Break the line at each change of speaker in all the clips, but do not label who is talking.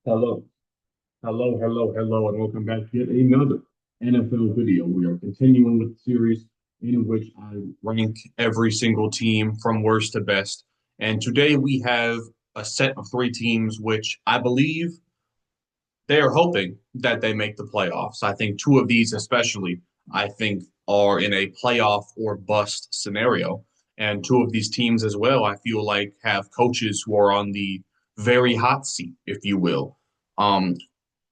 Hello, hello, and welcome back to yet another NFL video. We are continuing with the series in which I rank every single team from worst to best. And today we have a set of three teams which I believe they are hoping that they make the playoffs. I think two of these, especially, I think are in a playoff or bust scenario. And two of these teams as well, I feel like have coaches who are on the very hot seat, if you will. Um,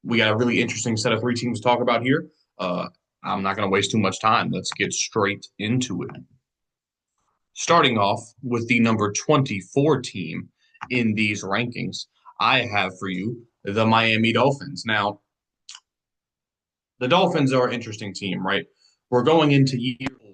we got a really interesting set of three teams to talk about here. Uh, I'm not going to waste too much time. Let's get straight into it. Starting off with the number 24 team in these rankings, I have for you the Miami Dolphins. Now, the Dolphins are an interesting team, right? We're going into year 4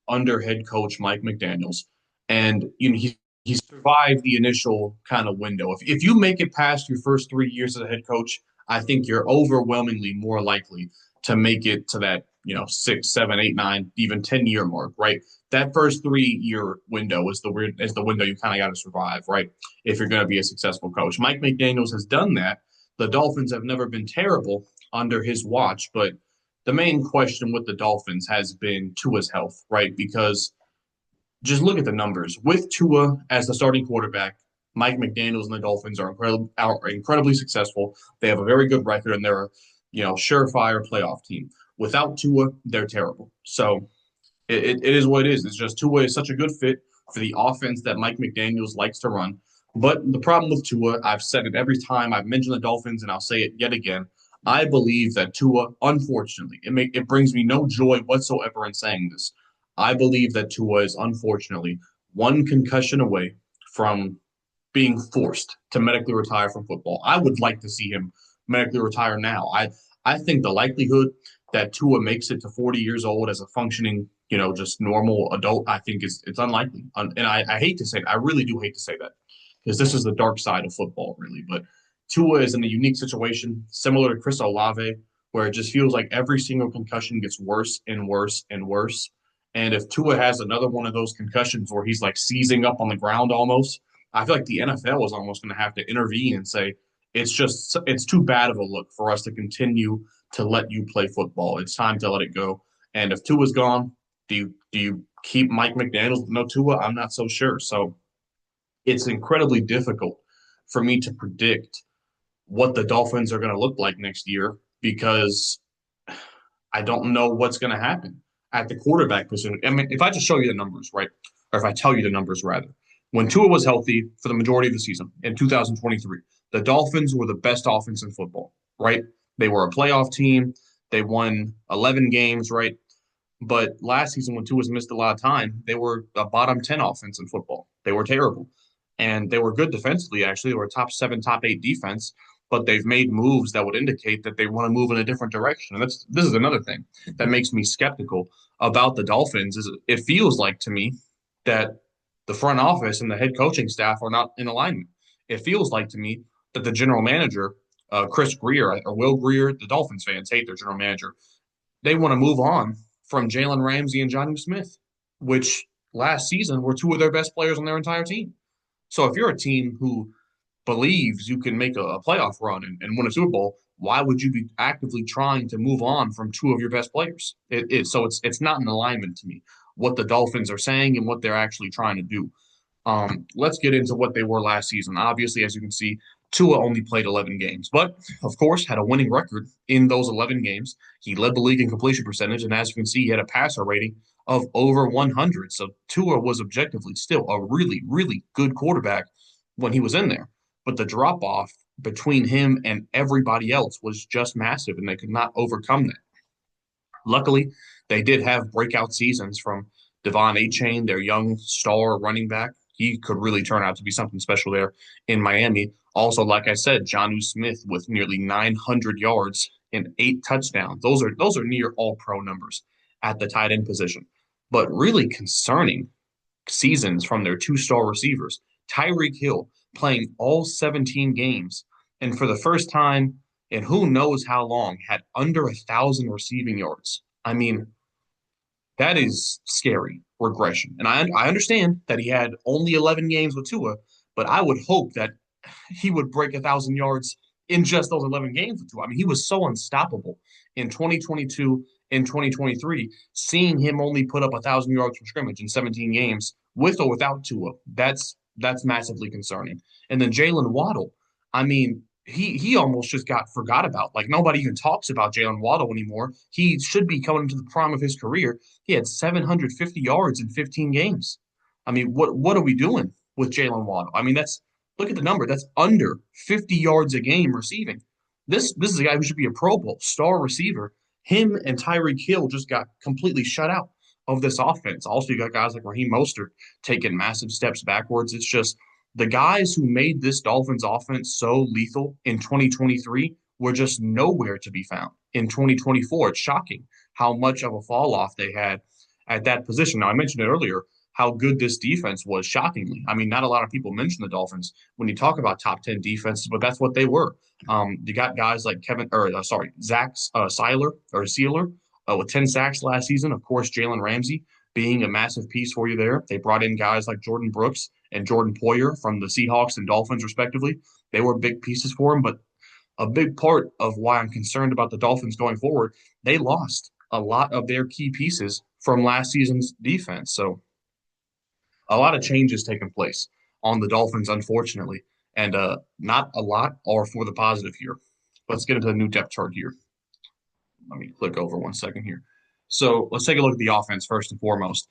under head coach Mike McDaniels, and he survived the initial kind of window. If you make it past your first 3 years as a head coach, I think you're overwhelmingly more likely to make it to that 6, 7, 8, 9, even 10 year mark, right? That first 3 year window is the window you kind of got to survive, right? If you're going to be a successful coach, Mike McDaniels has done that. The Dolphins have never been terrible under his watch. But the main question with the Dolphins has been Tua's health, right? Because just look at the numbers. With Tua as the starting quarterback, Mike McDaniels and the Dolphins are incredibly successful. They have a very good record and they're surefire playoff team. Without Tua, they're terrible. So it is what it is. It's just Tua is such a good fit for the offense that Mike McDaniels likes to run. But the problem with Tua, I've said it every time I've mentioned the Dolphins, and I'll say it yet again. I believe that Tua, unfortunately, it brings me no joy whatsoever in saying this. I believe that Tua is unfortunately one concussion away from being forced to medically retire from football. I would like to see him medically retire now. I think the likelihood that Tua makes it to 40 years old as a functioning, just normal adult, I think it's unlikely. And I hate to say it, I really do hate to say that because this is the dark side of football, really. But Tua is in a unique situation, similar to Chris Olave, where it just feels like every single concussion gets worse and worse and worse. And if Tua has another one of those concussions where he's like seizing up on the ground almost, I feel like the NFL is almost going to have to intervene and say, it's too bad of a look for us to continue to let you play football. It's time to let it go. And if Tua's gone, do you keep Mike McDaniels with no Tua? I'm not so sure. So it's incredibly difficult for me to predict what the Dolphins are going to look like next year because I don't know what's going to happen at the quarterback position. I mean, if I just show you the numbers, right? Or if I tell you the numbers rather, when Tua was healthy for the majority of the season in 2023, the Dolphins were the best offense in football, right? They were a playoff team. They won 11 games, right? But last season, when Tua's missed a lot of time, they were a bottom 10 offense in football. They were terrible. And they were good defensively, actually. They were a top 7, top 8 defense, but they've made moves that would indicate that they want to move in a different direction. And this is another thing that makes me skeptical about the Dolphins is it feels like to me that the front office and the head coaching staff are not in alignment. It feels like to me that the general manager, Chris Grier or Will Grier, the Dolphins fans hate their general manager. They want to move on from Jalen Ramsey and Johnny Smith, which last season were two of their best players on their entire team. So if you're a team who believes you can make a playoff run and win a Super Bowl, why would you be actively trying to move on from two of your best players? So it's not in alignment to me what the Dolphins are saying and what they're actually trying to do. Let's get into what they were last season. Obviously, as you can see, Tua only played 11 games, but of course had a winning record in those 11 games. He led the league in completion percentage, and as you can see, he had a passer rating of over 100. So Tua was objectively still a really, really good quarterback when he was in there. But the drop off between him and everybody else was just massive, and they could not overcome that. Luckily, they did have breakout seasons from Devon Achane, their young star running back. He could really turn out to be something special there in Miami. Also, like I said, Jonnu Smith with nearly 900 yards and 8 touchdowns. Those are near all pro numbers at the tight end position. But really concerning seasons from their two-star receivers. Tyreek Hill playing all 17 games, and for the first time in who knows how long, had under 1,000 receiving yards. I mean, that is scary regression. And I understand that he had only 11 games with Tua, but I would hope that he would break 1,000 yards in just those 11 games with Tua. I mean, he was so unstoppable in 2022 and 2023. Seeing him only put up 1,000 yards from scrimmage in 17 games with or without Tua, that's massively concerning. And then Jalen Waddle, I mean, he almost just got forgot about. Like nobody even talks about Jalen Waddle anymore. He should be coming into the prime of his career. He had 750 yards in 15 games. I mean, what are we doing with Jalen Waddle? I mean, that's look at the number. That's under 50 yards a game receiving. This is a guy who should be a Pro Bowl star receiver. Him and Tyreek Hill just got completely shut out of this offense. Also, you got guys like Raheem Mostert taking massive steps backwards. It's just the guys who made this Dolphins offense so lethal in 2023 were just nowhere to be found in 2024. It's shocking how much of a fall off they had at that position. Now, I mentioned it earlier how good this defense was, shockingly. I mean, not a lot of people mention the Dolphins when you talk about top 10 defenses, but that's what they were. You got guys like Zach Sealer with 10 sacks last season. Of course, Jalen Ramsey being a massive piece for you there. They brought in guys like Jordan Brooks and Jordan Poyer from the Seahawks and Dolphins, respectively. They were big pieces for him, but a big part of why I'm concerned about the Dolphins going forward, they lost a lot of their key pieces from last season's defense. So a lot of changes taking place on the Dolphins, unfortunately, and not a lot are for the positive here. Let's get into the new depth chart here. Let me click over 1 second here. So let's take a look at the offense first and foremost.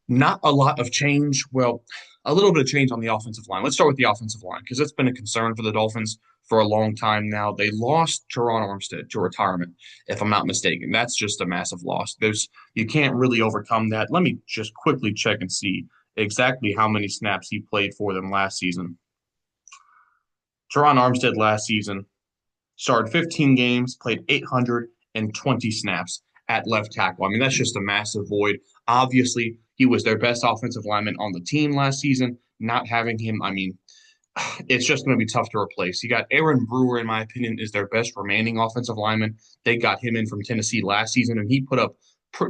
Not a lot of change. Well, a little bit of change on the offensive line. Let's start with the offensive line because it's been a concern for the Dolphins for a long time now. They lost Terron Armstead to retirement, if I'm not mistaken. That's just a massive loss. You can't really overcome that. Let me just quickly check and see exactly how many snaps he played for them last season. Terron Armstead last season started 15 games, played 820 snaps at left tackle. I mean, that's just a massive void. Obviously, he was their best offensive lineman on the team last season. Not having him, I mean, it's just going to be tough to replace. You got Aaron Brewer, in my opinion, is their best remaining offensive lineman. They got him in from Tennessee last season, and he put up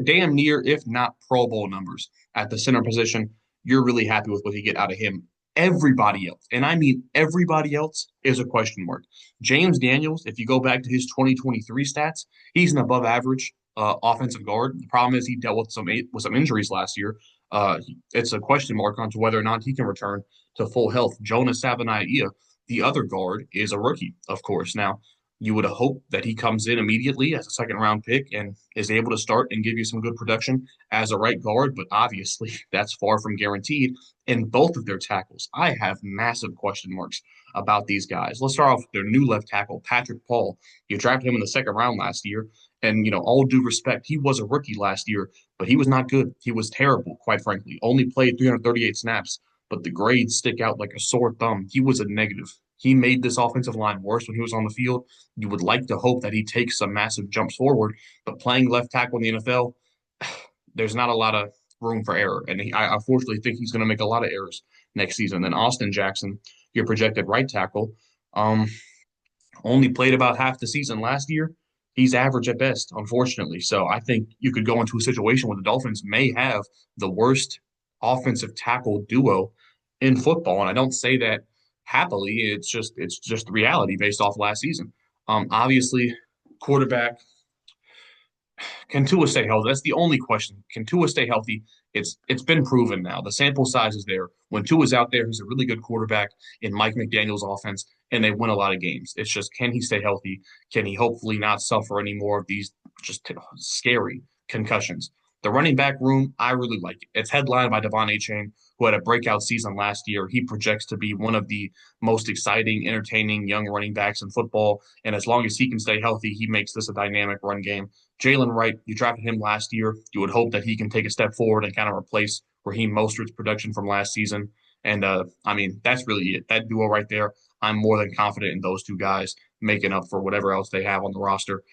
damn near, if not Pro Bowl numbers at the center position. You're really happy with what you get out of him. Everybody else, and I mean everybody else, is a question mark. James Daniels, if you go back to his 2023 stats, he's an above average offensive guard. The problem is he dealt with some injuries last year. It's a question mark on to whether or not he can return to full health. Jonah Savanaia, the other guard, is a rookie, of course. Now, you would hope that he comes in immediately as a second round pick and is able to start and give you some good production as a right guard, but obviously that's far from guaranteed. In both of their tackles, I have massive question marks about these guys. Let's start off with their new left tackle, Patrick Paul. You drafted him in the second round last year. And, all due respect, he was a rookie last year, but he was not good. He was terrible, quite frankly. Only played 338 snaps, but the grades stick out like a sore thumb. He was a negative. He made this offensive line worse when he was on the field. You would like to hope that he takes some massive jumps forward, but playing left tackle in the NFL, there's not a lot of room for error. And I unfortunately think he's going to make a lot of errors next season. Then Austin Jackson, your projected right tackle, only played about half the season last year. He's average at best, unfortunately. So I think you could go into a situation where the Dolphins may have the worst offensive tackle duo in football. And I don't say that happily. It's just the reality based off last season. Obviously, quarterback. Can Tua stay healthy? That's the only question. Can Tua stay healthy? It's been proven now. The sample size is there. When Tua's out there, he's a really good quarterback in Mike McDaniel's offense, and they win a lot of games. It's just, can he stay healthy? Can he hopefully not suffer any more of these just scary concussions? The running back room, I really like it. It's headlined by Devon Achane, who had a breakout season last year. He projects to be one of the most exciting, entertaining young running backs in football. And as long as he can stay healthy, he makes this a dynamic run game. Jalen Wright, you drafted him last year. You would hope that he can take a step forward and kind of replace Raheem Mostert's production from last season. And, I mean, that's really it. That duo right there, I'm more than confident in those two guys making up for whatever else they have on the roster.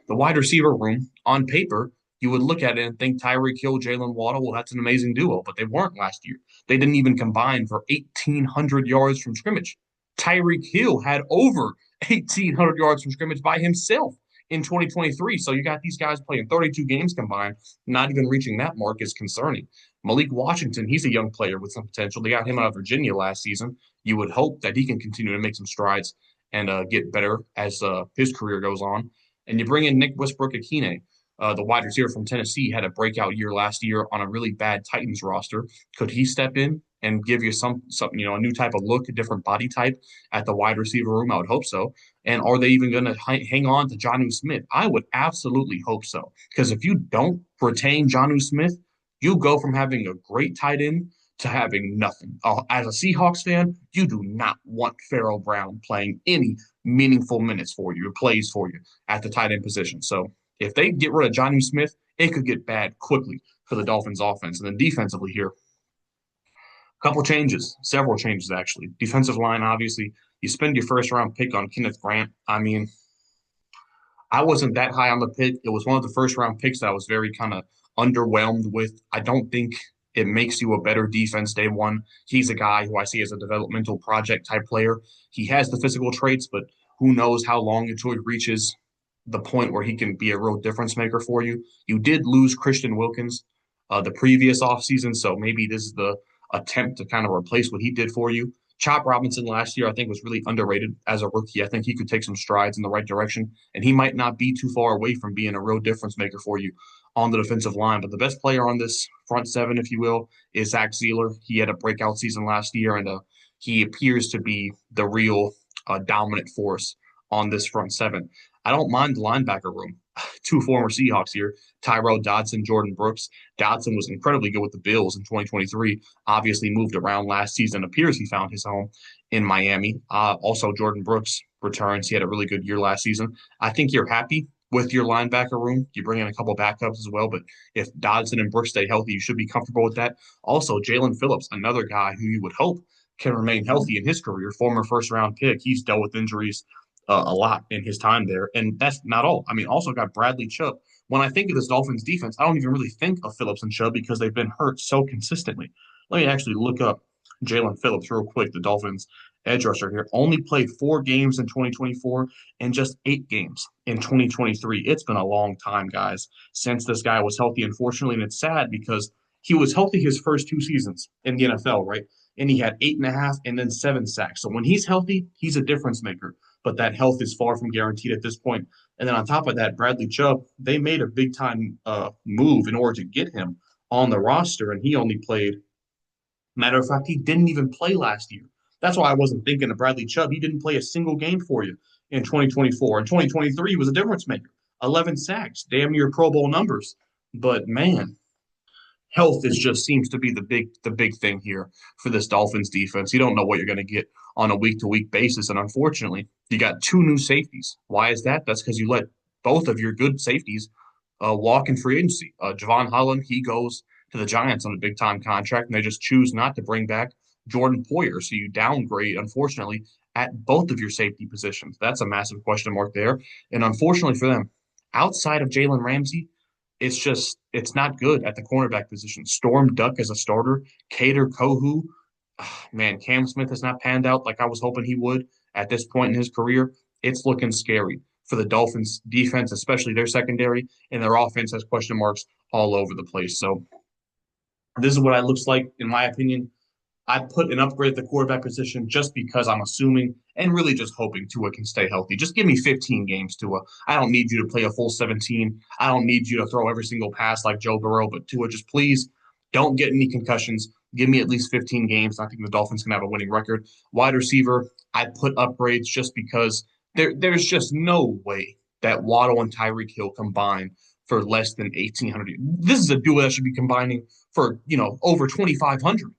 The wide receiver room, on paper, you would look at it and think Tyreek Hill, Jalen Waddle, well, that's an amazing duo, but they weren't last year. They didn't even combine for 1,800 yards from scrimmage. Tyreek Hill had over 1,800 yards from scrimmage by himself in 2023. So you got these guys playing 32 games combined, not even reaching that mark is concerning. Malik Washington, he's a young player with some potential. They got him out of Virginia last season. You would hope that he can continue to make some strides and get better as his career goes on. And you bring in Nick Westbrook-Akine, the wide receiver from Tennessee, had a breakout year last year on a really bad Titans roster. Could he step in and give you something, a new type of look, a different body type at the wide receiver room? I would hope so. And are they even going to hang on to Jonnu Smith? I would absolutely hope so. Because if you don't retain Jonnu Smith, you go from having a great tight end to having nothing. As a Seahawks fan, you do not want Pharaoh Brown playing any meaningful minutes for you, or plays for you at the tight end position. So if they get rid of Jonnu Smith, it could get bad quickly for the Dolphins offense. And then defensively here, a couple changes, several changes actually. Defensive line, obviously, you spend your first round pick on Kenneth Grant. I mean, I wasn't that high on the pick. It was one of the first round picks that I was very kind of underwhelmed with. I don't think it makes you a better defense day one. He's a guy who I see as a developmental project type player. He has the physical traits, but who knows how long until he reaches the point where he can be a real difference maker for you. You did lose Christian Wilkins the previous offseason, so maybe this is the attempt to kind of replace what he did for you. Chop Robinson last year, I think, was really underrated as a rookie. I think he could take some strides in the right direction, and he might not be too far away from being a real difference maker for you on the defensive line. But the best player on this front seven, if you will, is Zach Zeeler. He had a breakout season last year, and he appears to be the real dominant force on this front seven. I don't mind the linebacker room. Two former Seahawks here, Tyrel Dodson, Jordan Brooks. Dodson was incredibly good with the Bills in 2023, obviously moved around last season, appears he found his home in Miami. Also, Jordan Brooks returns. He had a really good year last season. I think you're happy with your linebacker room. You bring in a couple backups as well, but if Dodson and Brooks stay healthy, you should be comfortable with that. Also, Jalen Phillips, another guy who you would hope can remain healthy in his career, former first round pick. He's dealt with injuries a lot in his time there. And that's not all. I mean, also got Bradley Chubb. When I think of this Dolphins defense, I don't even really think of Phillips and Chubb because they've been hurt so consistently. Let me actually look up Jalen Phillips real quick, the Dolphins edge rusher here. Only played 4 games in 2024 and just 8 games in 2023. It's been a long time, guys, since this guy was healthy, unfortunately. And it's sad because he was healthy his first 2 seasons in the NFL, right? And he had 8.5 and then 7 sacks. So when he's healthy, he's a difference maker, but that health is far from guaranteed at this point. And then on top of that, Bradley Chubb, they made a big time move in order to get him on the roster, and he only played. Matter of fact, he didn't even play last year. That's why I wasn't thinking of Bradley Chubb. He didn't play a single game for you in 2024. In 2023, he was a difference maker. 11 sacks, damn near Pro Bowl numbers. But man, health is just seems to be the big thing here for this Dolphins defense. You don't know what you're going to get on a week to week basis, and unfortunately, you got 2 new safeties. Why is that? That's because you let both of your good safeties walk in free agency. Javon Holland, he goes to the Giants on a big time contract, and they just choose not to bring back Jordan Poyer. So you downgrade, unfortunately, at both of your safety positions. That's a massive question mark there. And unfortunately for them, outside of Jalen Ramsey, it's not good at the cornerback position. Storm Duck as a starter, Kader Kohu, man, Cam Smith has not panned out like I was hoping he would at this point in his career. It's looking scary for the Dolphins defense, especially their secondary, and their offense has question marks all over the place. So this is what it looks like, in my opinion. I put an upgrade at the quarterback position just because I'm assuming and really just hoping Tua can stay healthy. Just give me 15 games, Tua. I don't need you to play a full 17. I don't need you to throw every single pass like Joe Burrow, but Tua, just please don't get any concussions. Give me at least 15 games. I think the Dolphins can have a winning record. Wide receiver, I put upgrades just because there's just no way that Waddle and Tyreek Hill combine for less than 1,800. This is a duo that should be combining for, over 2,500.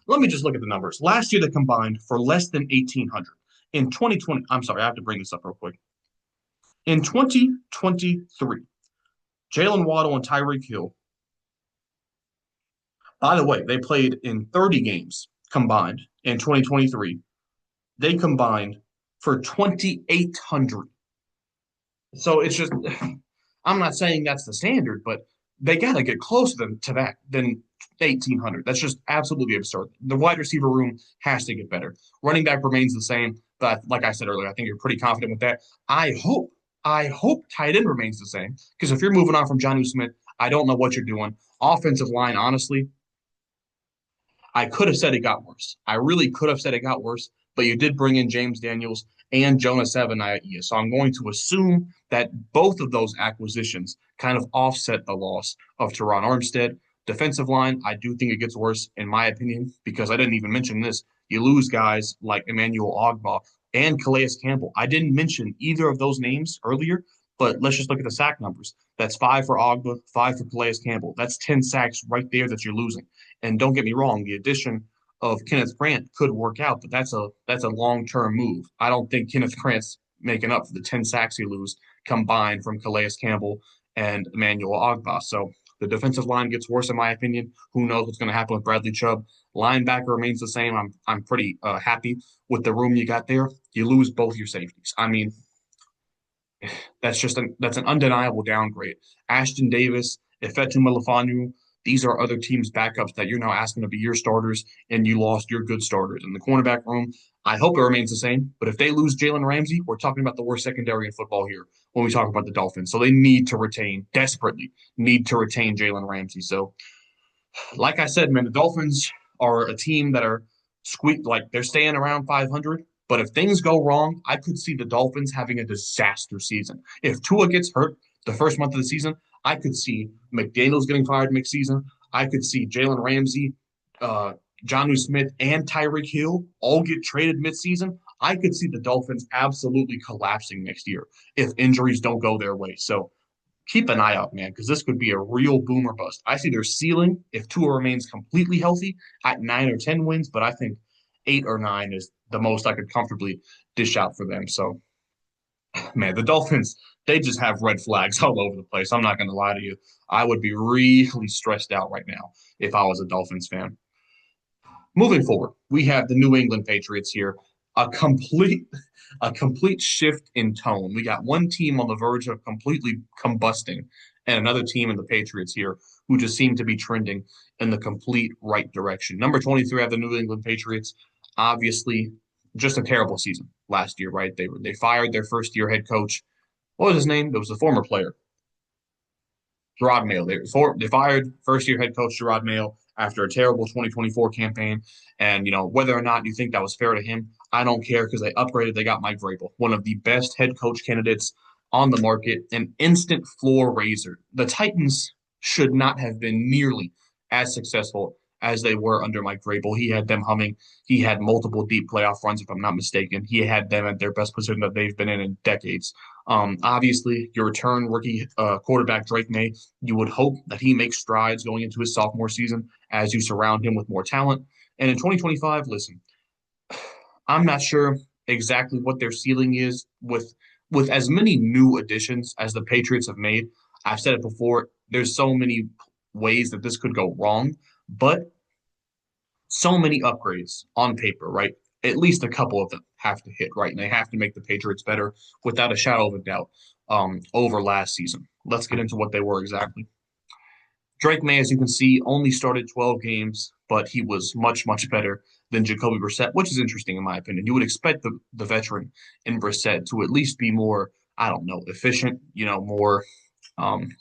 Let me just look at the numbers. Last year, they combined for less than 1,800. In 2020, I'm sorry, I have to bring this up real quick. In 2023, Jalen Waddle and Tyreek Hill, by the way, they played in 30 games combined in 2023. They combined for 2,800. So it's just, I'm not saying that's the standard, but they got to get closer to that than 1,800. That's just absolutely absurd. The wide receiver room has to get better. Running back remains the same, but like I said earlier, I think you're pretty confident with that. I hope tight end remains the same because if you're moving on from Jonnu Smith, I don't know what you're doing. Offensive line, honestly, I could have said it got worse. I really could have said it got worse. but you did bring in James Daniels and Jonas Savaiinaea. So I'm going to assume that both of those acquisitions kind of offset the loss of Teron Armstead. Defensive line, I do think it gets worse, in my opinion, because I didn't even mention this. You lose guys like Emmanuel Ogbah and Calais Campbell. I didn't mention either of those names earlier, but let's just look at the sack numbers. That's 5 for Ogbah, 5 for Calais Campbell. That's 10 sacks right there that you're losing. And don't get me wrong, the addition of Kenneth Grant could work out, but that's a long-term move. I don't think Kenneth Grant's making up for the 10 sacks you lose combined from Calais Campbell and Emmanuel Ogbah. So the defensive line gets worse, in my opinion. Who knows what's going to happen with Bradley Chubb? Linebacker remains the same. I'm pretty happy with the room you got there. You lose both your safeties. I mean, that's an undeniable downgrade. Ashton Davis, Ifeatu Melifonwu, these are other teams' backups that you're now asking to be your starters, and you lost your good starters. In the cornerback room, I hope it remains the same. But if they lose Jalen Ramsey, we're talking about the worst secondary in football here when we talk about the Dolphins. So they need to retain, desperately need to retain Jalen Ramsey. So, like I said, man, the Dolphins are a team that are squeak like they're staying around 500. But if things go wrong, I could see the Dolphins having a disaster season. If Tua gets hurt the first month of the season, I could see McDaniels getting fired mid-season. I could see Jalen Ramsey, uh, Jonnu Smith, and Tyreek Hill all get traded mid-season. I could see the Dolphins absolutely collapsing next year if injuries don't go their way. So keep an eye out, man, because this could be a real boomer bust. I see their ceiling if Tua remains completely healthy at 9 or 10 wins, but I think 8 or 9 is the most I could comfortably dish out for them. So, man, the Dolphins, they just have red flags all over the place. I'm not going to lie to you. I would be really stressed out right now if I was a Dolphins fan. Moving forward, we have the New England Patriots here. A complete a complete shift in tone. We got one team on the verge of completely combusting and another team in the Patriots here who just seem to be trending in the complete right direction. Number 23 have the New England Patriots. Obviously, just a terrible season last year, right? They fired their first year head coach. What was his name? It was a former player. Gerard Mayo. They fired first year head coach Gerard Mayo after a terrible 2024 campaign. And, whether or not you think that was fair to him, I don't care because they upgraded. They got Mike Vrabel, one of the best head coach candidates on the market, an instant floor raiser. The Titans should not have been nearly as successful as they were under Mike Vrabel. He had them humming. He had multiple deep playoff runs, if I'm not mistaken. He had them at their best position that they've been in decades. Obviously, your return rookie quarterback Drake May, you would hope that he makes strides going into his sophomore season as you surround him with more talent. And in 2025, listen, I'm not sure exactly what their ceiling is with as many new additions as the Patriots have made. I've said it before. There's so many ways that this could go wrong, but so many upgrades on paper, right? At least a couple of them have to hit, right? And they have to make the Patriots better without a shadow of a doubt over last season. Let's get into what they were exactly. Drake May, as you can see, only started 12 games, but he was much, much better than Jacoby Brissett, which is interesting in my opinion. You would expect the veteran in Brissett to at least be more, I don't know, efficient, more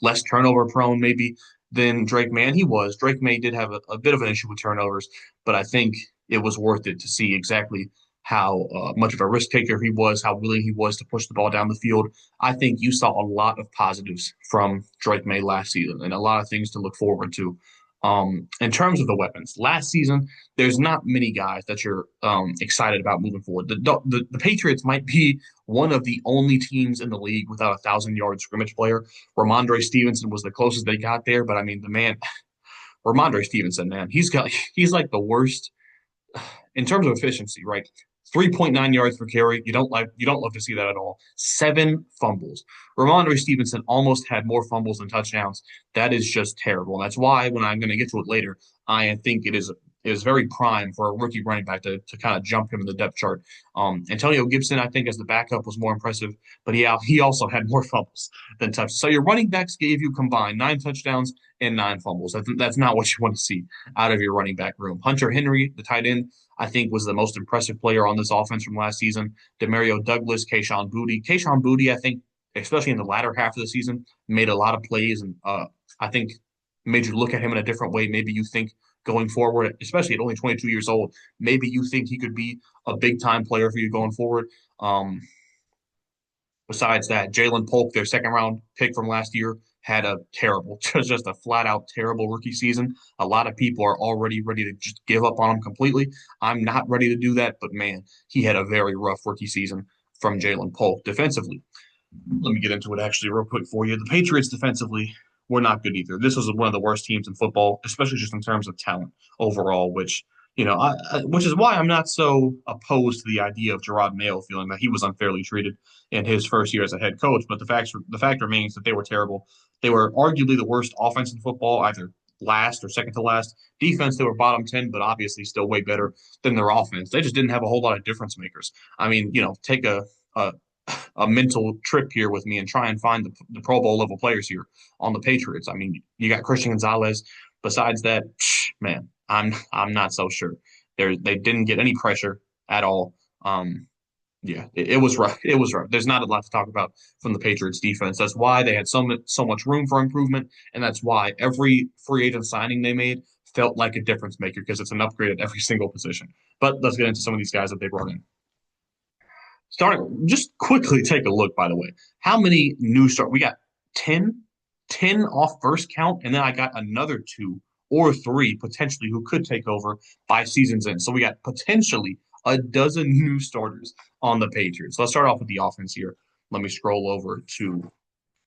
less turnover prone maybe than Drake May. And he was. Drake May did have a bit of an issue with turnovers, but I think it was worth it to see exactly how much of a risk taker he was, how willing he was to push the ball down the field. I think you saw a lot of positives from Drake May last season and a lot of things to look forward to. In terms of the weapons, last season, there's not many guys that you're excited about moving forward. The Patriots might be one of the only teams in the league without a 1,000-yard scrimmage player. Ramondre Stevenson was the closest they got there, but I mean, the man, Ramondre Stevenson, man, he's like the worst in terms of efficiency, right? 3.9 yards per carry. You don't love to see that at all. 7 fumbles. Ramondre Stevenson almost had more fumbles than touchdowns. That is just terrible. And that's why when I'm going to get to it later, I think it is very prime for a rookie running back to kind of jump him in the depth chart. Antonio Gibson, I think, as the backup was more impressive, but he also had more fumbles than touchdowns. So your running backs gave you combined 9 touchdowns and 9 fumbles. That's not what you want to see out of your running back room. Hunter Henry, the tight end, I think was the most impressive player on this offense from last season. Demario Douglas, Kayshon Boutte. Kayshon Boutte, I think, especially in the latter half of the season, made a lot of plays and I think made you look at him in a different way. Maybe you think going forward, especially at only 22 years old. Maybe you think he could be a big time player for you going forward. Um, Besides that, Jalen Polk, their second round pick from last year, had a terrible, just a flat out terrible rookie season. A lot of people are already ready to just give up on him completely. I'm not ready to do that, but man, he had a very rough rookie season from Jalen Polk defensively. Let me get into it actually real quick for you. The Patriots defensively were not good either. This was one of the worst teams in football, especially just in terms of talent overall, which which is why I'm not so opposed to the idea of Gerard Mayo feeling that he was unfairly treated in his first year as a head coach. But the fact remains that they were terrible. They were arguably the worst offense in football, either last or second to last. Defense, they were bottom 10, but obviously still way better than their offense. They just didn't have a whole lot of difference makers. I mean, take a a mental trip here with me and try and find the Pro Bowl level players here on the Patriots. I mean, you got Christian Gonzalez. Besides that, man, I'm not so sure. They didn't get any pressure at all. Yeah, it was rough. It was rough. There's not a lot to talk about from the Patriots defense. That's why they had so much room for improvement, and that's why every free agent signing they made felt like a difference maker because it's an upgrade at every single position. But let's get into some of these guys that they brought in. Just quickly take a look, by the way. How many new start? We got 10, 10 off first count, and then I got another two or three potentially who could take over by season's end. So we got potentially a dozen new starters on the Patriots. Let's start off with the offense here. Let me scroll over to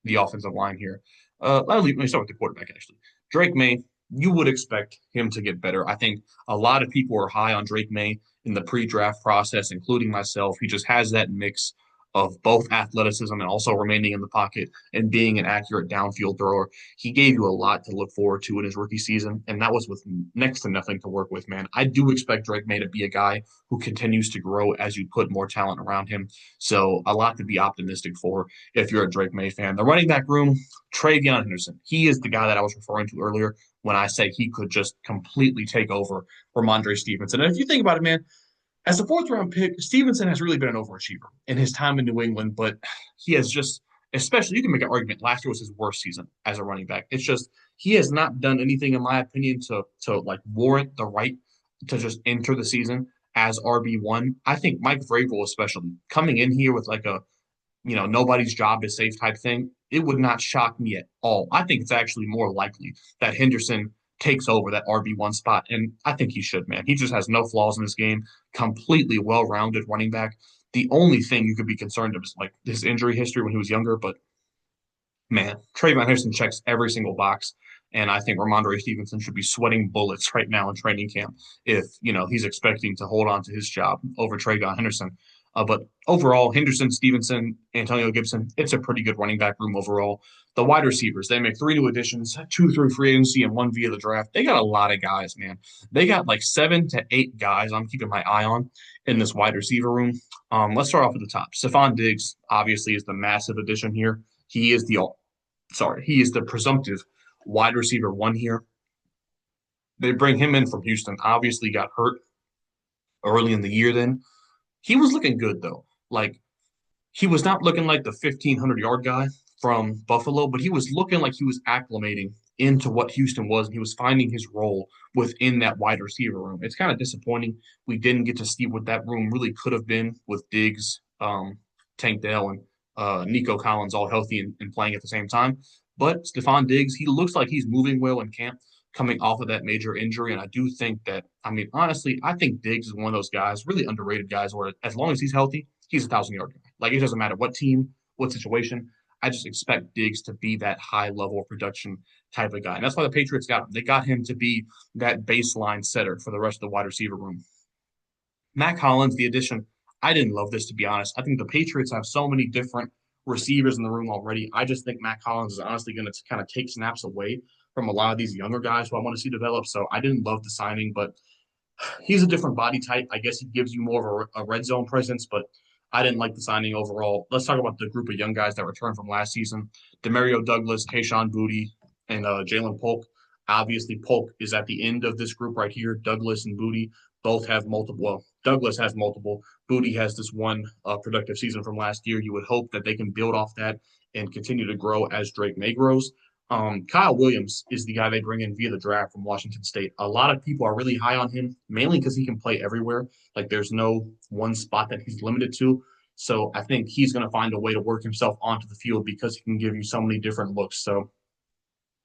the offensive line here. Let me start with the quarterback, actually. Drake May, you would expect him to get better. I think a lot of people are high on Drake May in the pre-draft process, including myself. He just has that mix of both athleticism and also remaining in the pocket and being an accurate downfield thrower. He gave you a lot to look forward to in his rookie season, and that was with next to nothing to work with, man. I do expect Drake May to be a guy who continues to grow as you put more talent around him. So a lot to be optimistic for if you're a Drake May fan. The running back room, TreVeyon Henderson. He is the guy that I was referring to earlier when I say he could just completely take over Rhamondre Stevenson. And if you think about it, man, as a fourth round pick, Stevenson has really been an overachiever in his time in New England, but he has just, especially, you can make an argument. Last year was his worst season as a running back. It's just he has not done anything, in my opinion, to like warrant the right to just enter the season as RB1. I think Mike Vrabel, especially coming in here with like a nobody's job is safe type thing, it would not shock me at all. I think it's actually more likely that Henderson takes over that RB1 spot. And I think he should, man. He just has no flaws in this game, completely well rounded running back. The only thing you could be concerned of is like his injury history when he was younger. But man, TreVeyon Henderson checks every single box. And I think Rhamondre Stevenson should be sweating bullets right now in training camp if, he's expecting to hold on to his job over TreVeyon Henderson. But overall, Henderson, Stevenson, Antonio Gibson, it's a pretty good running back room overall. The wide receivers, they make three new additions, two through free agency and one via the draft. They got a lot of guys, man. They got like 7 to 8 guys I'm keeping my eye on in this wide receiver room. Let's start off at the top. Stefon Diggs obviously is the massive addition here. He is the presumptive wide receiver one here. They bring him in from Houston. Obviously got hurt early in the year then. He was looking good though. Like he was not looking like the 1,500-yard guy from Buffalo, but he was looking like he was acclimating into what Houston was, and he was finding his role within that wide receiver room. It's kind of disappointing we didn't get to see what that room really could have been with Diggs, Tank Dell, and Nico Collins all healthy and playing at the same time. But Stefon Diggs, he looks like he's moving well in camp coming off of that major injury. And I do think that, I mean, honestly, I think Diggs is one of those guys, really underrated guys, where as long as he's healthy, he's a 1,000-yard guy. Like, it doesn't matter what team, what situation. I just expect Diggs to be that high level of production type of guy. And that's why the Patriots got him. They got him to be that baseline setter for the rest of the wide receiver room. Matt Collins, the addition, I didn't love this, to be honest. I think the Patriots have so many different receivers in the room already. I just think Matt Collins is honestly going to kind of take snaps away from a lot of these younger guys who I want to see develop. So I didn't love the signing, but he's a different body type. I guess he gives you more of a red zone presence, but I didn't like the signing overall. Let's talk about the group of young guys that returned from last season. Demario Douglas, Kayshon Boutte, and Jalen Polk. Obviously, Polk is at the end of this group right here. Douglas and Boutte both have multiple. Well, Douglas has multiple. Boutte has this one productive season from last year. You would hope that they can build off that and continue to grow as Drake May grows. Kyle Williams is the guy they bring in via the draft from Washington State. A lot of people are really high on him, mainly because he can play everywhere. Like there's no one spot that he's limited to. So I think he's going to find a way to work himself onto the field because he can give you so many different looks. So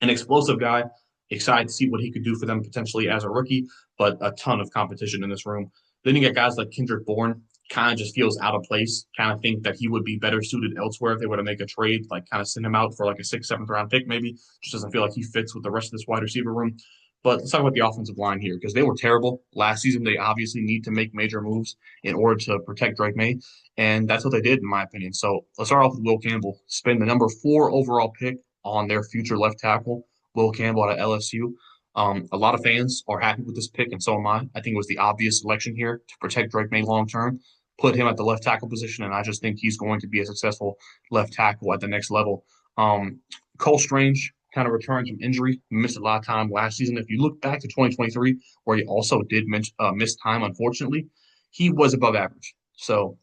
an explosive guy. Excited to see what he could do for them potentially as a rookie, but a ton of competition in this room. Then you get guys like Kendrick Bourne, kind of just feels out of place. Kind of think that he would be better suited elsewhere if they were to make a trade, like kind of send him out for like a sixth, seventh round pick, maybe. Just doesn't feel like he fits with the rest of this wide receiver room. But let's talk about the offensive line here because they were terrible last season. They obviously need to make major moves in order to protect Drake May, and that's what they did, in my opinion. So let's start off with Will Campbell. Spend the number 4 overall pick on their future left tackle. Will Campbell at LSU. A lot of fans are happy with this pick, and so am I. I think it was the obvious selection here to protect Drake May long term, put him at the left tackle position, and I just think he's going to be a successful left tackle at the next level. Cole Strange kind of returned from injury, missed a lot of time last season. If you look back to 2023, where he also did miss time, unfortunately, he was above average. So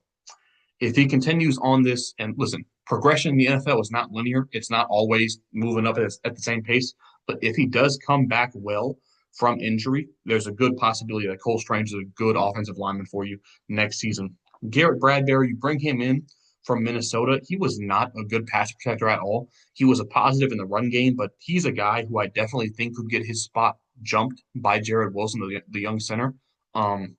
if he continues on this, and listen, progression in the NFL is not linear. It's not always moving up at the same pace. But if he does come back well from injury, there's a good possibility that Cole Strange is a good offensive lineman for you next season. Garrett Bradbury, you bring him in from Minnesota. He was not a good pass protector at all. He was a positive in the run game, but he's a guy who I definitely think could get his spot jumped by Jared Wilson, the young center. Um,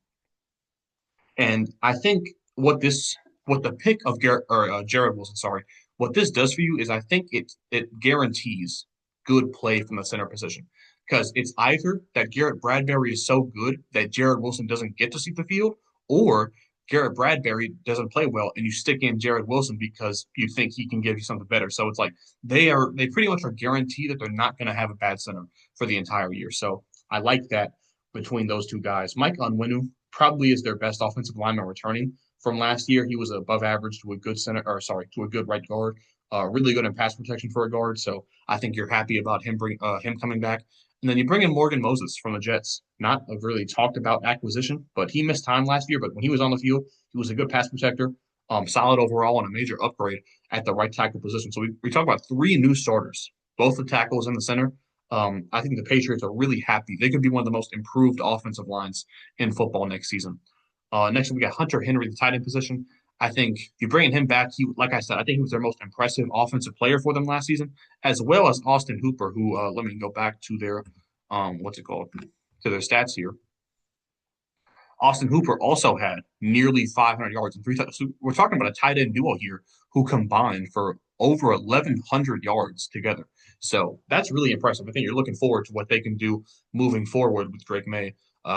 and I think what the pick of Jared Wilson, sorry, what this does for you is I think it guarantees good play from the center position because it's either that Garrett Bradbury is so good that Jared Wilson doesn't get to see the field, or Garrett Bradbury doesn't play well and you stick in Jared Wilson because you think he can give you something better. So it's like they pretty much are guaranteed that they're not going to have a bad center for the entire year. So I like that between those two guys. Mike Onwenu probably is their best offensive lineman returning from last year. He was above average to a good center, or sorry, to a good right guard. Really good in pass protection for a guard. So I think you're happy about him coming back. And then you bring in Morgan Moses from the Jets. Not a really talked about acquisition, but he missed time last year. But when he was on the field, he was a good pass protector, solid overall, and a major upgrade at the right tackle position. So we talk about 3 new starters, both the tackles and the center. I think the Patriots are really happy. They could be one of the most improved offensive lines in football next season. Next, we got Hunter Henry, the tight end position. I think if you bring him back, like I said, I think he was their most impressive offensive player for them last season, as well as Austin Hooper, who let me go back to their what's it called to their stats here. Austin Hooper also had nearly 500 yards and 3 touchdowns. So we're talking about a tight end duo here who combined for over 1,100 yards together. So that's really impressive. I think you're looking forward to what they can do moving forward with Drake May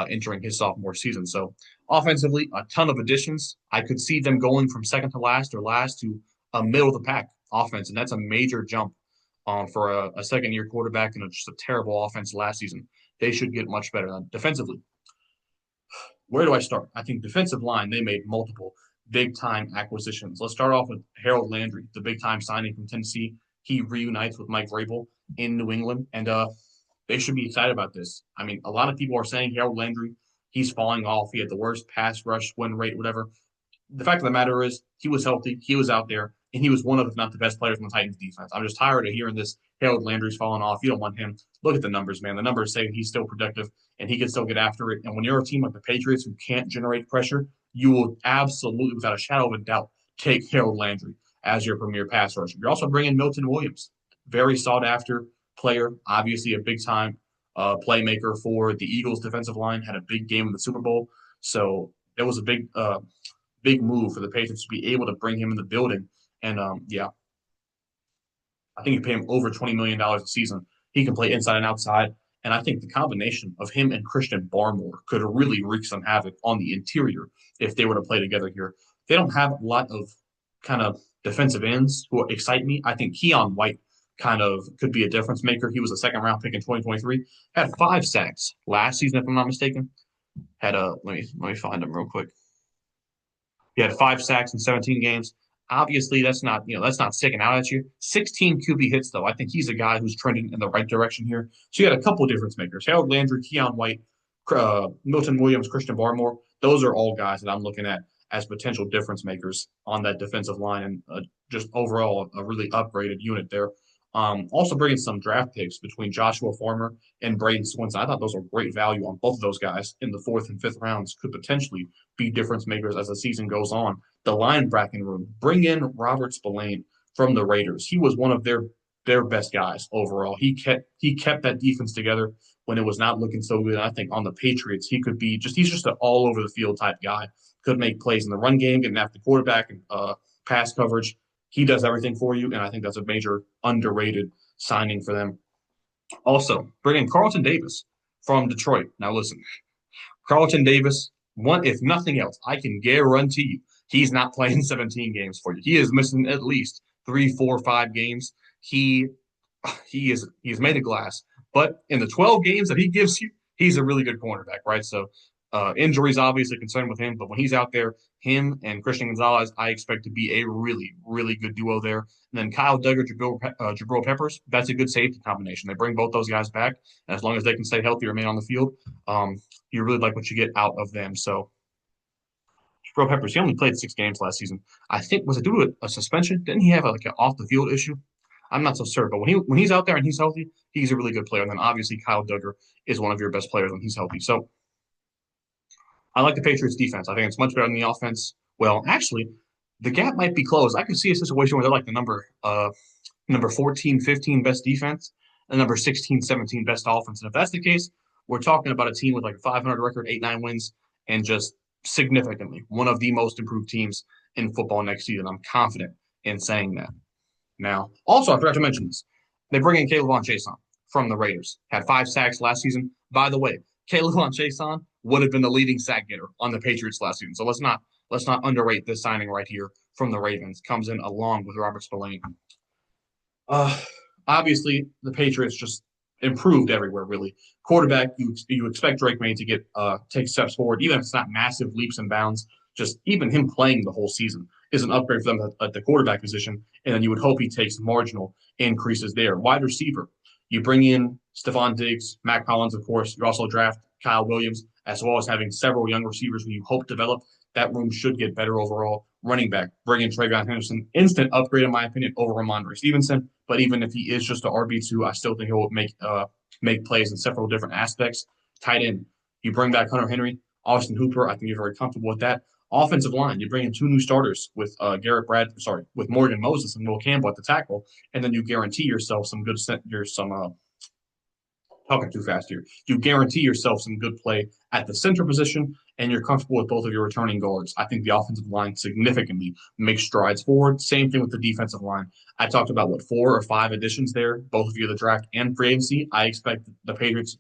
entering his sophomore season. So offensively, a ton of additions. I could see them going from second to last or last to a middle of the pack offense, and that's a major jump for a second year quarterback and just a terrible offense last season. They should get much better defensively. Where do I start? I think defensive line, they made multiple big time acquisitions. Let's start off with Harold Landry, the big time signing from Tennessee. He reunites with Mike Vrabel in New England, and they should be excited about this. I mean, a lot of people are saying Harold Landry, he's falling off. He had the worst pass rush win rate, whatever. The fact of the matter is, he was healthy, he was out there, and he was one of, if not the best players on the Titans defense. I'm just tired of hearing this Harold Landry's falling off. You don't want him. Look at the numbers, man. The numbers say he's still productive and he can still get after it. And when you're a team like the Patriots who can't generate pressure, you will absolutely, without a shadow of a doubt, take Harold Landry as your premier pass rusher. You're also bringing Milton Williams, very sought after player, obviously a big time playmaker for the Eagles defensive line, had a big game in the Super Bowl. So it was a big move for the Patriots to be able to bring him in the building. And yeah, I think you pay him over $20 million a season. He can play inside and outside. And I think the combination of him and Christian Barmore could really wreak some havoc on the interior if they were to play together here. They don't have a lot of kind of defensive ends who excite me. I think Keon White kind of could be a difference maker. He was a second round pick in 2023. Had 5 sacks last season, if I'm not mistaken. Had a let me find him real quick. He had 5 sacks in 17 games. Obviously, that's not sticking out at you. 16 QB hits, though. I think he's a guy who's trending in the right direction here. So you had a couple of difference makers: Harold Landry, Keon White, Milton Williams, Christian Barmore. Those are all guys that I'm looking at as potential difference makers on that defensive line, and just overall a really upgraded unit there. Also bringing some draft picks between Joshua Farmer and Braden Swinson. I thought those were great value on both of those guys in the fourth and fifth rounds. Could potentially be difference makers as the season goes on. The linebacker room, bring in Robert Spillane from the Raiders. He was one of their best guys overall. He kept that defense together when it was not looking so good. I think on the Patriots, he could be just he's just an all over the field type guy. Could make plays in the run game, getting after the quarterback and pass coverage. He does everything for you, and I think that's a major underrated signing for them. Also, bring in Carlton Davis from Detroit. Now, listen, Carlton Davis, one if nothing else, I can guarantee you he's not playing 17 games for you. He is missing at least 3, 4, 5 games. He he's made of glass, but in the 12 games that he gives you, he's a really good cornerback, right? So injuries obviously a concern with him, but when he's out there, him and Christian Gonzalez, I expect to be a really, really good duo there. And then Kyle Duggar, Jabril Peppers, that's a good safety combination. They bring both those guys back, and as long as they can stay healthy, remain on the field, you really like what you get out of them. So Jabril Peppers, he only played 6 games last season. I think was it due to a suspension? Didn't he have like an off the field issue? I'm not so certain, but when he's out there and he's healthy, he's a really good player. And then obviously Kyle Duggar is one of your best players when he's healthy. So I like the Patriots defense. I think it's much better than the offense. Well, actually, the gap might be closed. I could see a situation where they're like the number 14, 15 best defense, and number 16, 17 best offense. And if that's the case, we're talking about a team with like a 500 record, 8-9 wins, and just significantly one of the most improved teams in football next season. I'm confident in saying that. Now, also, I forgot to mention this. They bring in Caleb Chaisson from the Raiders. Had 5 sacks last season. By the way, Caleb Chaisson would have been the leading sack getter on the Patriots last season. So let's not underrate this signing right here from the Ravens. Comes in along with Robert Spillane. Uh, Obviously the Patriots just improved everywhere. Really, quarterback you expect Drake May to get take steps forward, even if it's not massive leaps and bounds. Just even him playing the whole season is an upgrade for them at the quarterback position, and then you would hope he takes marginal increases there. Wide receiver, you bring in Stephon Diggs, Mac Hollins, of course. You also draft Kyle Williams, as well as having several young receivers who you hope develop. That room should get better overall. Running back, bring in TreVeyon Henderson, instant upgrade in my opinion over Rhamondre Stevenson. But even if he is just an RB2, I still think he will make plays in several different aspects. Tight end, you bring back Hunter Henry, Austin Hooper. I think you're very comfortable with that. Offensive line, you bring in 2 new starters with with Morgan Moses and Will Campbell at the tackle, and then you guarantee yourself some good talking too fast here. You guarantee yourself some good play at the center position, and you're comfortable with both of your returning guards. I think the offensive line significantly makes strides forward. Same thing with the defensive line. I talked about 4 or 5 additions there, both via the draft and free agency. I expect the Patriots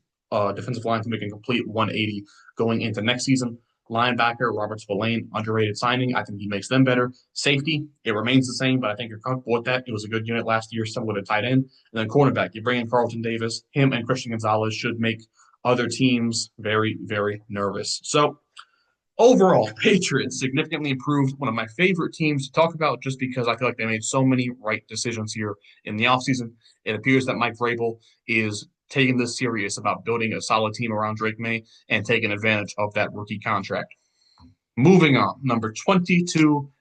defensive line to make a complete 180 going into next season. Linebacker, Robert Spillane, underrated signing. I think he makes them better. Safety, it remains the same, but I think you're comfortable with that. It was a good unit last year, similar to tight end. And then cornerback, you bring in Carlton Davis. Him and Christian Gonzalez should make other teams very, very nervous. So overall, Patriots significantly improved. One of my favorite teams to talk about just because I feel like they made so many right decisions here in the offseason. It appears that Mike Vrabel is taking this serious about building a solid team around Drake May and taking advantage of that rookie contract. Moving on, number 22,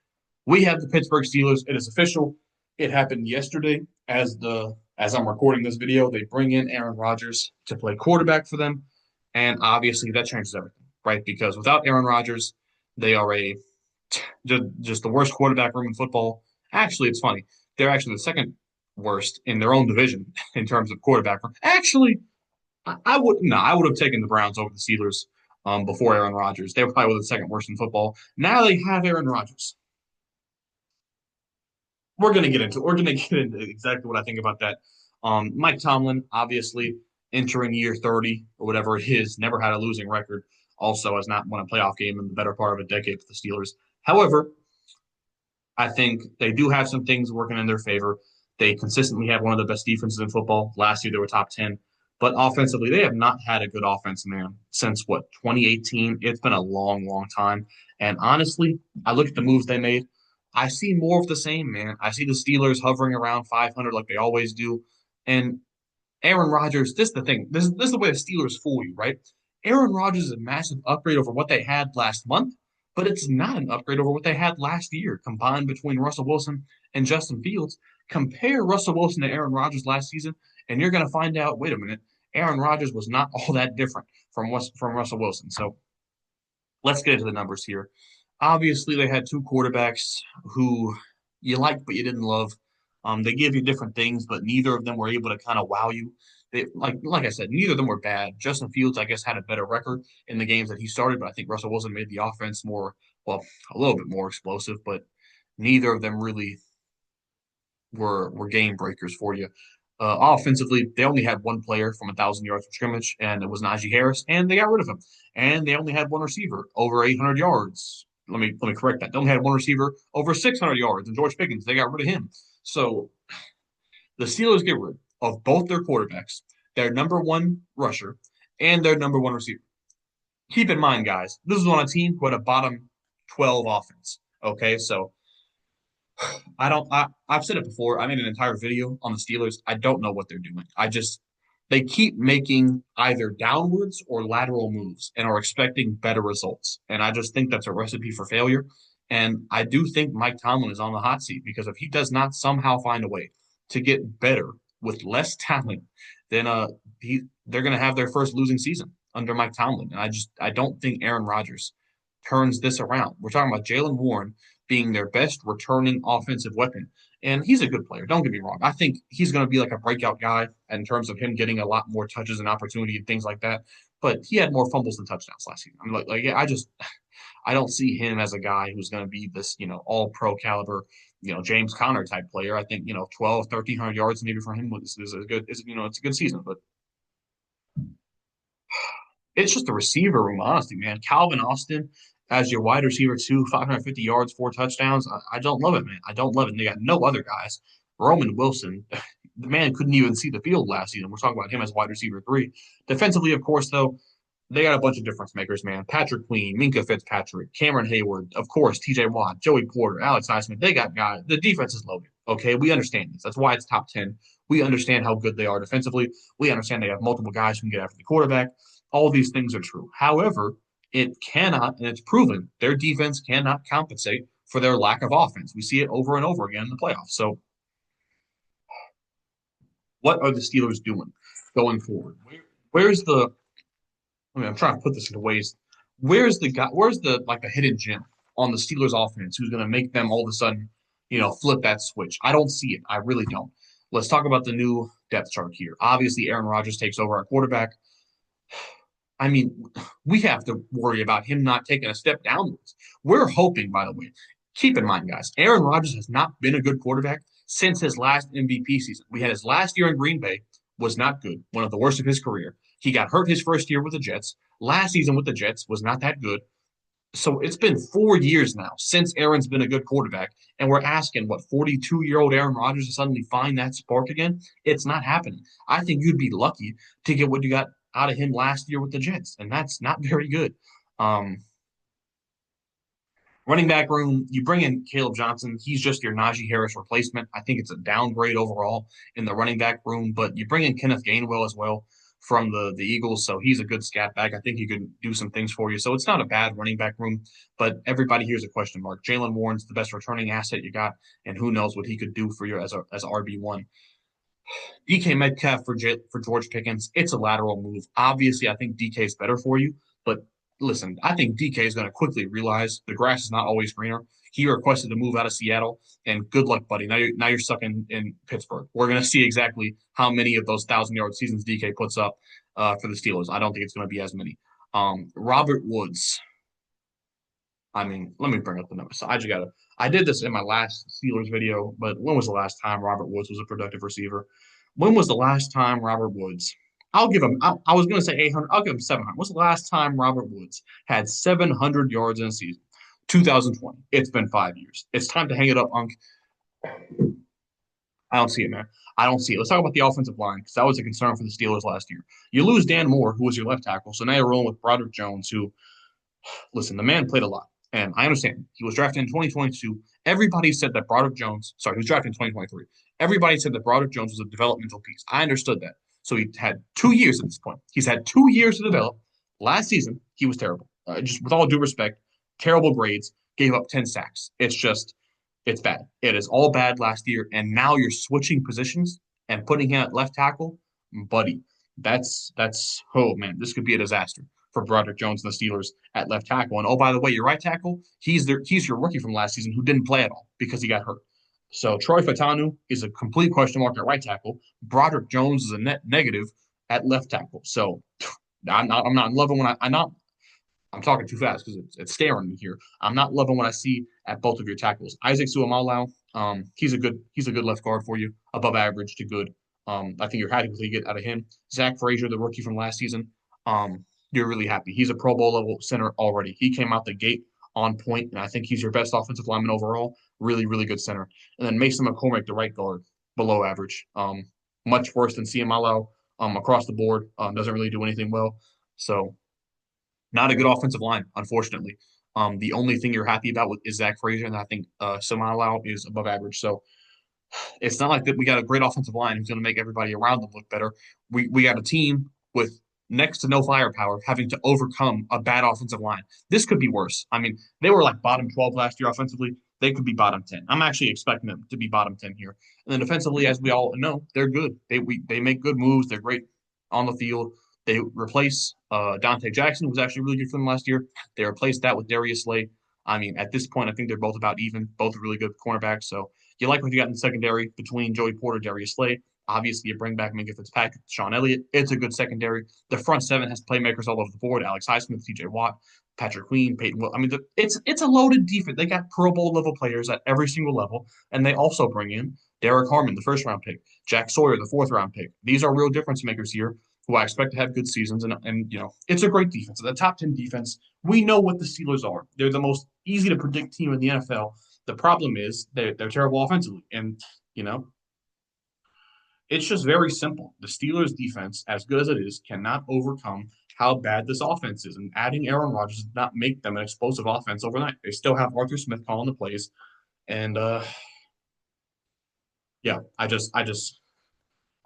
we have the Pittsburgh Steelers. It is official. It happened yesterday as I'm recording this video. They bring in Aaron Rodgers to play quarterback for them. And obviously that changes everything, right? Because without Aaron Rodgers, they are just the worst quarterback room in football. Actually, it's funny. They're actually the second worst in their own division in terms of quarterback room. Actually, I would have taken the Browns over the Steelers before Aaron Rodgers. They were probably the second worst in football. Now they have Aaron Rodgers. We're gonna get into exactly what I think about that. Mike Tomlin, obviously entering year 30 or whatever it is, never had a losing record. Also has not won a playoff game in the better part of a decade for the Steelers. However, I think they do have some things working in their favor. They consistently have one of the best defenses in football. Last year they were top 10. But offensively, they have not had a good offense, man, since 2018? It's been a long, long time. And honestly, I look at the moves they made. I see more of the same, man. I see the Steelers hovering around 500 like they always do. And Aaron Rodgers, this is the thing. This is the way the Steelers fool you, right? Aaron Rodgers is a massive upgrade over what they had last month, but it's not an upgrade over what they had last year, combined between Russell Wilson and Justin Fields. Compare Russell Wilson to Aaron Rodgers last season, and you're going to find out, wait a minute, Aaron Rodgers was not all that different from Russell Wilson. So let's get into the numbers here. Obviously, they had two quarterbacks who you liked but you didn't love. They gave you different things, but neither of them were able to kind of wow you. Like I said, neither of them were bad. Justin Fields, I guess, had a better record in the games that he started, but I think Russell Wilson made the offense more, well, a little bit more explosive. But neither of them really were game breakers for you. Offensively, they only had one player from 1,000 yards from scrimmage, and it was Najee Harris, and they got rid of him. And they only had one receiver over 800 yards. Let me correct that. They only had one receiver over 600 yards, and George Pickens. They got rid of him. So the Steelers get rid of both their quarterbacks, their number one rusher, and their number one receiver. Keep in mind, guys, this is on a team who had a bottom 12 offense. Okay, so I've said it before. I made an entire video on the Steelers. I don't know what they're doing. They keep making either downwards or lateral moves and are expecting better results. And I just think that's a recipe for failure. And I do think Mike Tomlin is on the hot seat because if he does not somehow find a way to get better with less talent, then they're going to have their first losing season under Mike Tomlin. And I don't think Aaron Rodgers turns this around. We're talking about Jaylen Warren being their best returning offensive weapon. And he's a good player. Don't get me wrong. I think he's going to be like a breakout guy in terms of him getting a lot more touches and opportunity and things like that. But he had more fumbles than touchdowns last season. I'm yeah, I don't see him as a guy who's going to be this, all pro caliber, James Conner type player. I think, 12, 1,300 yards maybe for him is a good, it's a good season. But it's just the receiver room, honestly, man. Calvin Austin as your wide receiver, 550 yards, 4 touchdowns. I don't love it, man. I don't love it. And they got no other guys. Roman Wilson, the man couldn't even see the field last season. We're talking about him as wide receiver 3. Defensively, of course, though, they got a bunch of difference makers, man. Patrick Queen, Minka Fitzpatrick, Cameron Hayward, of course, TJ Watt, Joey Porter, Alex Highsmith. They got guys. The defense is loaded. Okay, we understand this. That's why it's top 10. We understand how good they are defensively. We understand they have multiple guys who can get after the quarterback. All these things are true. However, it cannot, and it's proven, their defense cannot compensate for their lack of offense. We see it over and over again in the playoffs. So, what are the Steelers doing going forward? Where's the? I'm trying to put this into ways. Where's the guy? Where's the hidden gem on the Steelers offense who's going to make them all of a sudden, flip that switch? I don't see it. I really don't. Let's talk about the new depth chart here. Obviously, Aaron Rodgers takes over at quarterback. I mean, we have to worry about him not taking a step downwards. We're hoping, by the way, keep in mind, guys, Aaron Rodgers has not been a good quarterback since his last MVP season. We had his last year in Green Bay, was not good, one of the worst of his career. He got hurt his first year with the Jets. Last season with the Jets was not that good. So it's been 4 years now since Aaron's been a good quarterback, and we're asking, 42-year-old Aaron Rodgers to suddenly find that spark again? It's not happening. I think you'd be lucky to get what you got out of him last year with the Jets, and that's not very good. Running back room, you bring in Caleb Johnson. He's just your Najee Harris replacement. I think it's a downgrade overall in the running back room, but you bring in Kenneth Gainwell as well from the Eagles, so he's a good scat back. I think he could do some things for you. So it's not a bad running back room, but everybody here's a question mark. Jaylen Warren's the best returning asset you got, and who knows what he could do for you as a RB1. DK Metcalf for George Pickens, it's a lateral move. Obviously, I think DK is better for you, but listen, I think DK is going to quickly realize the grass is not always greener. He requested to move out of Seattle, and good luck, buddy. Now you're stuck in Pittsburgh. We're going to see exactly how many of those 1,000-yard seasons DK puts up for the Steelers. I don't think it's going to be as many. Robert Woods. I mean, let me bring up the numbers. So I did this in my last Steelers video, but when was the last time Robert Woods was a productive receiver? When was the last time Robert Woods? I'll give him, I was going to say 800. I'll give him 700. What's the last time Robert Woods had 700 yards in a season? 2020. It's been 5 years. It's time to hang it up, Unc. I don't see it, man. I don't see it. Let's talk about the offensive line because that was a concern for the Steelers last year. You lose Dan Moore, who was your left tackle, so now you're rolling with Broderick Jones, who, listen, the man played a lot. And I understand. He was drafted in 2022. Everybody said that he was drafted in 2023. Everybody said that Broderick Jones was a developmental piece. I understood that. So he had 2 years at this point. He's had 2 years to develop. Last season, he was terrible. Just with all due respect, terrible grades, gave up 10 sacks. It's just It's bad. It is all bad last year, and now you're switching positions and putting him at left tackle, buddy. That's oh man, this could be a disaster for Broderick Jones and the Steelers at left tackle. And oh, by the way, your right tackle, he's your rookie from last season who didn't play at all because he got hurt. So Troy Fautanu is a complete question mark at right tackle. Broderick Jones is a net negative at left tackle. So I'm not loving when I'm talking too fast because it's staring me here. I'm not loving what I see at both of your tackles. Isaac Suamalau, he's a good left guard for you, above average to good. I think you're happy with what you get out of him. Zach Frazier, the rookie from last season, you're really happy. He's a Pro Bowl level center already. He came out the gate on point, and I think he's your best offensive lineman overall. Really, really good center. And then Mason McCormick, the right guard, below average. Much worse than Suamalau across the board. Doesn't really do anything well. So not a good offensive line, unfortunately. The only thing you're happy about is Zach Frazier, and I think Samalau is above average. So it's not like that we got a great offensive line who's going to make everybody around them look better. We got a team with next to no firepower having to overcome a bad offensive line. This could be worse. I mean, they were like bottom 12 last year offensively. They could be bottom 10. I'm actually expecting them to be bottom 10 here. And then defensively, as we all know, they're good. They make good moves. They're great on the field. They replace Dante Jackson, who was actually really good for them last year. They replaced that with Darius Slay. I mean, at this point, I think they're both about even, both really good cornerbacks. So you like what you got in the secondary between Joey Porter, Darius Slay. Obviously, you bring back Minkah Fitzpatrick, Sean Elliott. It's a good secondary. The front seven has playmakers all over the board: Alex Highsmith, T.J. Watt, Patrick Queen, Peyton Will. I mean, it's a loaded defense. They got Pro Bowl level players at every single level, and they also bring in Derek Harmon, the first round pick, Jack Sawyer, the fourth round pick. These are real difference makers here, who I expect to have good seasons. And it's a great defense. The top 10 defense. We know what the Steelers are. They're the most easy to predict team in the NFL. The problem is they're terrible offensively, and you know it's just very simple. The Steelers' defense, as good as it is, cannot overcome how bad this offense is. And adding Aaron Rodgers does not make them an explosive offense overnight. They still have Arthur Smith calling the plays. And yeah, I just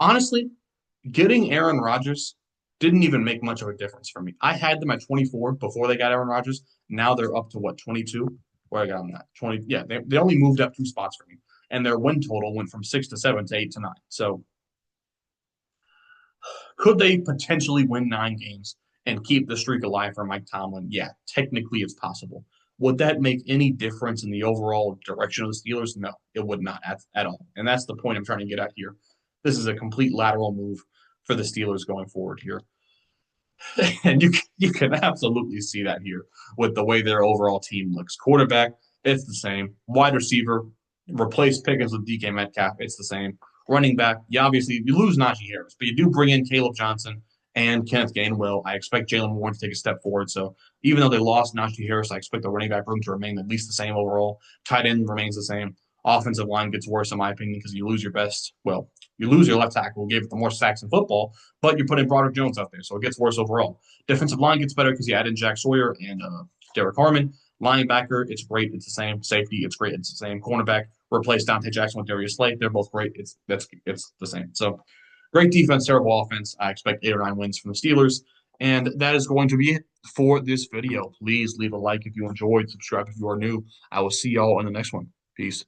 honestly, getting Aaron Rodgers didn't even make much of a difference for me. I had them at 24 before they got Aaron Rodgers. Now they're up to what, 22? Where I got them at 20. Yeah, they only moved up 2 spots for me. And their win total went from 6 to 7 to 8 to 9. So could they potentially win 9 games and keep the streak alive for Mike Tomlin? Yeah, technically it's possible. Would that make any difference in the overall direction of the Steelers? No, it would not at all. And that's the point I'm trying to get at here. This is a complete lateral move for the Steelers going forward here. And you can absolutely see that here with the way their overall team looks. Quarterback, it's the same. Wide receiver, replace Pickens with DK Metcalf, it's the same. Running back, you lose Najee Harris, but you do bring in Caleb Johnson and Kenneth Gainwell. I expect Jalen Warren to take a step forward. So even though they lost Najee Harris, I expect the running back room to remain at least the same overall. Tight end remains the same. Offensive line gets worse, in my opinion, because you lose your best. Well, you lose your left tackle, who gave it the more sacks in football, but you're putting Broderick Jones out there, so it gets worse overall. Defensive line gets better because you add in Jack Sawyer and Derek Harmon. Linebacker, it's great. It's the same. Safety, it's great. It's the same. Cornerback, replace Dante Jackson with Darius Slay. They're both great. It's the same. So great defense, terrible offense. I expect 8 or 9 wins from the Steelers. And that is going to be it for this video. Please leave a like if you enjoyed, subscribe if you are new. I will see y'all in the next one. Peace.